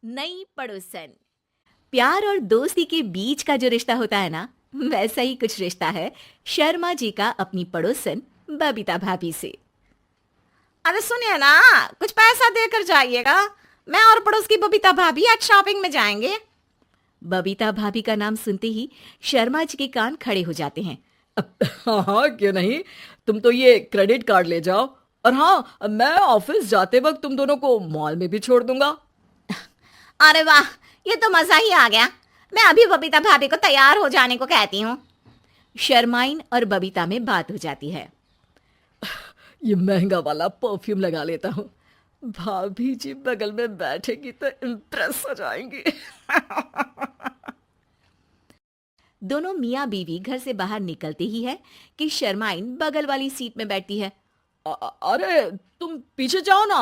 नई पड़ोसन। प्यार और दोस्ती के बीच का जो रिश्ता होता है ना, वैसा ही कुछ रिश्ता है शर्मा जी का अपनी पड़ोसन बबीता भाभी से। अरे सुनिए ना, कुछ पैसा देकर जाइएगा। मैं और पड़ोस की बबीता भाभी आज शॉपिंग में जाएंगे। बबीता भाभी का नाम सुनते ही शर्मा जी के कान खड़े हो जाते हैं। हाँ हाँ, क्यों नहीं। तुम तो ये क्रेडिट कार्ड ले जाओ, और हाँ, मैं ऑफिस जाते वक्त तुम दोनों को मॉल में भी छोड़ दूंगा। अरे वाह, ये तो मजा ही आ गया। मैं अभी बबीता भाभी को तैयार हो जाने को कहती हूँ। शर्माइन और बबीता में बात हो जाती है। ये महंगा वाला परफ्यूम लगा लेता हूँ, भाभी जी बगल में बैठेगी तो इम्प्रेस हो जाएंगी। दोनों मियाँ बीवी घर से बाहर निकलते ही है कि शर्माइन बगल वाली सीट में बैठती है। अरे तुम पीछे जाओ ना।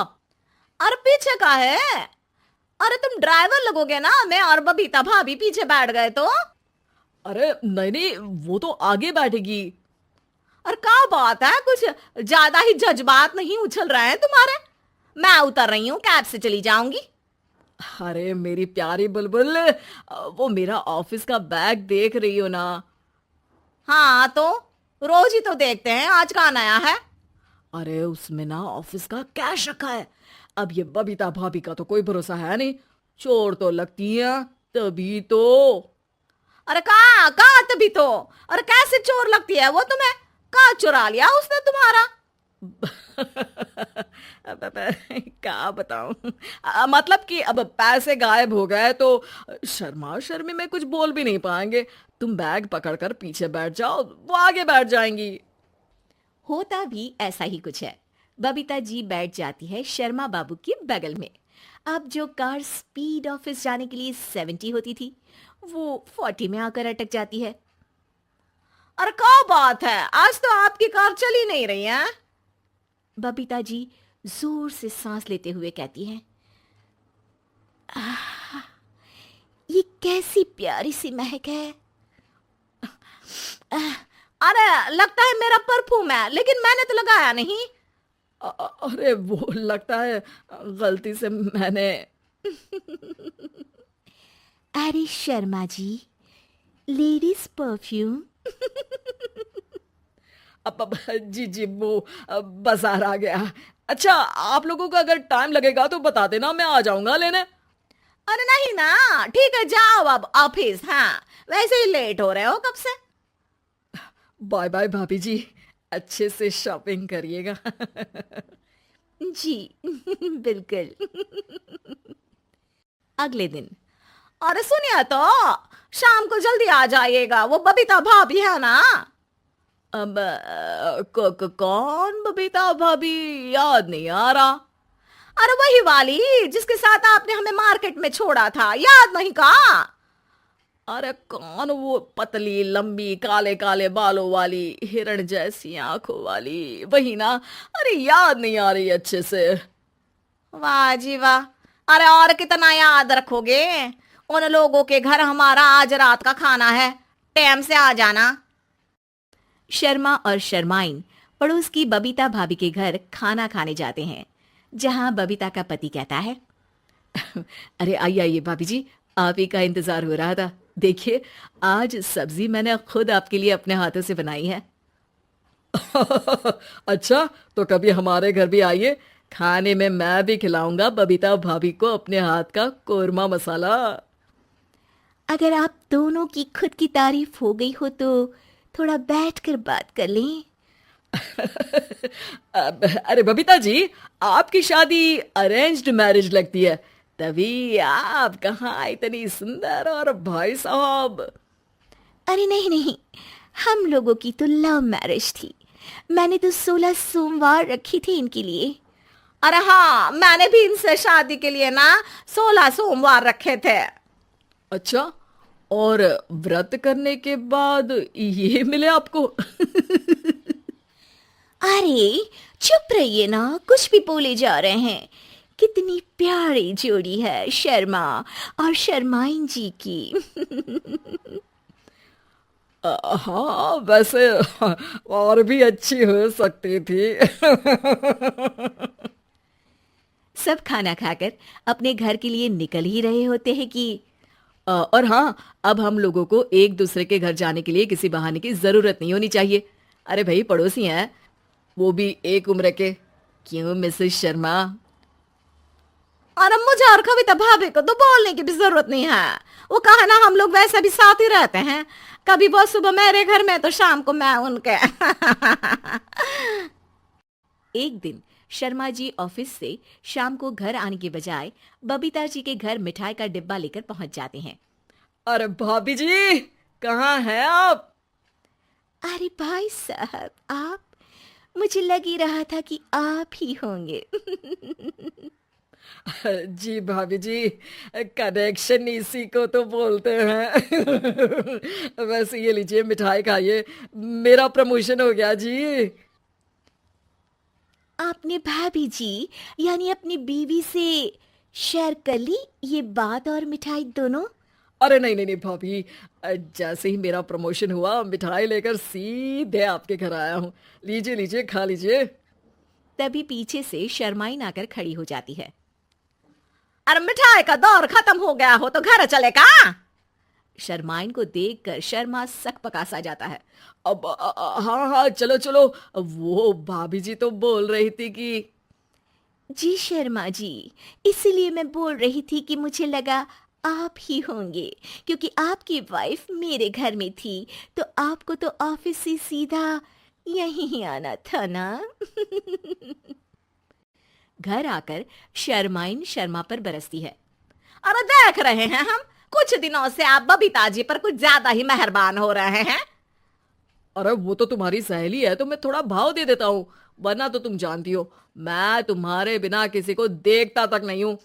अरे पीछे का है? अरे तुम ड्राइवर लगोगे ना, मैं और बबीता भाभी पीछे बैठ गए तो। अरे नहीं नहीं, वो तो आगे बैठेगी। और क्या बात है, कुछ ज्यादा ही जज्बात नहीं उछल रहे हैं तुम्हारे? मैं उतर रही हूँ, कैब से चली जाऊंगी। अरे मेरी प्यारी बुलबुल, वो मेरा ऑफिस का बैग देख रही हो ना। हाँ तो रोज ही तो देखते हैं, आज का नया है? अरे उसमें ना ऑफिस का कैश रखा है। अब ये बबीता भाभी का तो कोई भरोसा है नहीं, चोर तो लगती है तभी तो। अरे कहाँ कहाँ तभी तो। अरे कैसे चोर लगती है वो तुम्हें? कहाँ चुरा लिया उसने तुम्हारा? क्या बताऊं। मतलब कि अब पैसे गायब हो गए तो शर्मा शर्मी में कुछ बोल भी नहीं पाएंगे। तुम बैग पकड़कर पीछे बैठ जाओ, वो आगे बैठ जाएंगी। होता भी ऐसा ही कुछ है। बबीता जी बैठ जाती है शर्मा बाबू के बगल में। अब जो कार स्पीड ऑफिस जाने के लिए 70 होती थी, वो 40 में आकर अटक जाती है। अरे क्या बात है, आज तो आपकी कार चली नहीं रही है। बबीता जी जोर से सांस लेते हुए कहती हैं, "आह, ये कैसी प्यारी सी महक है। अरे लगता है मेरा परफ्यूम है, लेकिन मैंने तो लगाया नहीं। अरे वो लगता है गलती से मैंने। अरे शर्मा जी, लेडीज परफ्यूम। अब जी जी, वो बाजार आ गया। अच्छा, आप लोगों को अगर टाइम लगेगा तो बता देना, मैं आ जाऊंगा लेने। अरे नहीं ना, ठीक है जाओ अब ऑफिस। हाँ, वैसे ही लेट हो रहे हो कब से। बाय बाय भाभी जी, अच्छे से शॉपिंग करिएगा। जी बिल्कुल। अगले दिन। अरे सुनिए तो, शाम को जल्दी आ जाइएगा, वो बबीता भाभी है ना। अब कौन बबीता भाभी, याद नहीं आ रहा। अरे वही वाली जिसके साथ आपने हमें मार्केट में छोड़ा था, याद नहीं का? अरे कौन वो पतली लंबी काले काले बालों वाली हिरण जैसी आंखों वाली, वही ना। अरे याद नहीं आ रही अच्छे से। वाह जी वाह। अरे और कितना याद रखोगे? उन लोगों के घर हमारा आज रात का खाना है, टाइम से आ जाना। शर्मा और शर्माइन पड़ोस की बबीता भाभी के घर खाना खाने जाते हैं, जहां बबीता का पति कहता है, अरे आइए आइए भाभी जी, आप ही का इंतजार हो रहा था। देखिए, आज सब्जी मैंने खुद आपके लिए अपने हाथों से बनाई है। अच्छा, तो कभी हमारे घर भी आइए, खाने में मैं भी खिलाऊंगा बबीता भाभी को अपने हाथ का कोरमा मसाला। अगर आप दोनों की खुद की तारीफ हो गई हो तो थोड़ा बैठकर बात कर लें। अरे बबीता जी, आपकी शादी अरेंज्ड मैरिज लगती है, तभी आप कहाँ इतनी सुंदर, और भाई साहब। अरे नहीं नहीं, हम लोगों की तो लव मैरिज थी। मैंने तो 16 सोमवार रखी थी इनके लिए। अरे हाँ, मैंने भी इनसे शादी के लिए ना 16 सोमवार रखे थे। अच्छा, और व्रत करने के बाद ये मिले आपको? अरे चुप रहिए ना, कुछ भी बोले जा रहे हैं। कितनी प्यारी जोड़ी है शर्मा और शर्माइन जी की। हाँ वैसे, और भी अच्छी हो सकती थी। सब खाना खाकर अपने घर के लिए निकल ही रहे होते हैं कि और हाँ, अब हम लोगों को एक दूसरे के घर जाने के लिए किसी बहाने की जरूरत नहीं होनी चाहिए। अरे भाई, पड़ोसी हैं, वो भी एक उम्र के। क्यों मिसेस शर्मा? और मुझे और कविता भाभी को तो बोलने की भी जरूरत नहीं है। वो कहा ना, हम लोग वैसे भी साथ ही रहते हैं। कभी वो सुबह मेरे घर में तो शाम को मैं उनके। एक दिन शर्मा जी ऑफिस से शाम को घर आने के बजाय बबीता जी के घर मिठाई का डिब्बा लेकर पहुंच जाते हैं। अरे भाभी जी, कहाँ हैं आप? अरे भाई साहब, आप? मुझे लग ही रहा था कि आप ही होंगे। जी भाभी जी, कनेक्शन इसी को तो बोलते हैं। वैसे ये लीजिए, मिठाई खाइए, मेरा प्रमोशन हो गया जी। आपने भाभी जी यानी अपनी बीवी से शेयर कर ली ये बात और मिठाई दोनों? अरे नहीं नहीं नहीं भाभी, जैसे ही मेरा प्रमोशन हुआ, मिठाई लेकर सीधे आपके घर आया हूँ। लीजिए लीजिए, खा लीजिए। तभी पीछे से शर्माइन आकर खड़ी हो जाती है। अरे मिठाई का दौर खत्म हो गया हो तो घर चले का? शर्माइन को देखकर शर्मा सकपका सा जाता है। अब हाँ हाँ, चलो चलो। वो भाभी जी तो बोल रही थी कि जी शर्मा जी, इसीलिए मैं बोल रही थी कि मुझे लगा आप ही होंगे, क्योंकि आपकी वाइफ मेरे घर में थी तो आपको तो ऑफिस से सीधा यहीं ही आना था ना। घर आकर शर्माइन शर्मा पर बरसती है। अरे देख रहे हैं हम, कुछ दिनों से आप बबीता जी पर कुछ ज्यादा ही मेहरबान हो रहे हैं। अरे वो तो तुम्हारी सहेली है तो मैं थोड़ा भाव दे देता हूँ, वरना तो तुम जानती हो मैं तुम्हारे बिना किसी को देखता तक नहीं हूँ।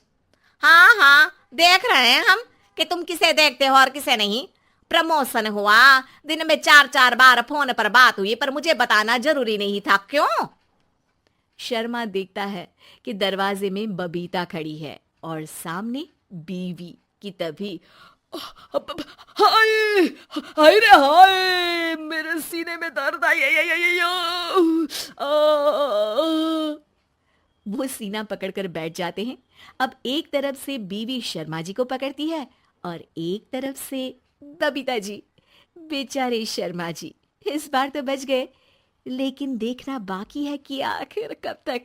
हाँ हाँ, देख रहे हैं हम कि तुम किसे देखते हो और किसे नहीं। प्रमोशन हुआ, दिन में 4-4 बार फोन पर बात हुई, पर मुझे बताना जरूरी नहीं था, क्यों? शर्मा देखता है कि दरवाजे में बबीता खड़ी है और सामने बीवी की। तभी हाय हाय रे हाय, मेरे सीने में दर्द आई। वो सीना पकड़कर बैठ जाते हैं। अब एक तरफ से बीवी शर्मा जी को पकड़ती है और एक तरफ से बबीता जी। बेचारे शर्मा जी इस बार तो बच गए, लेकिन देखना बाकी है कि आखिर कब तक।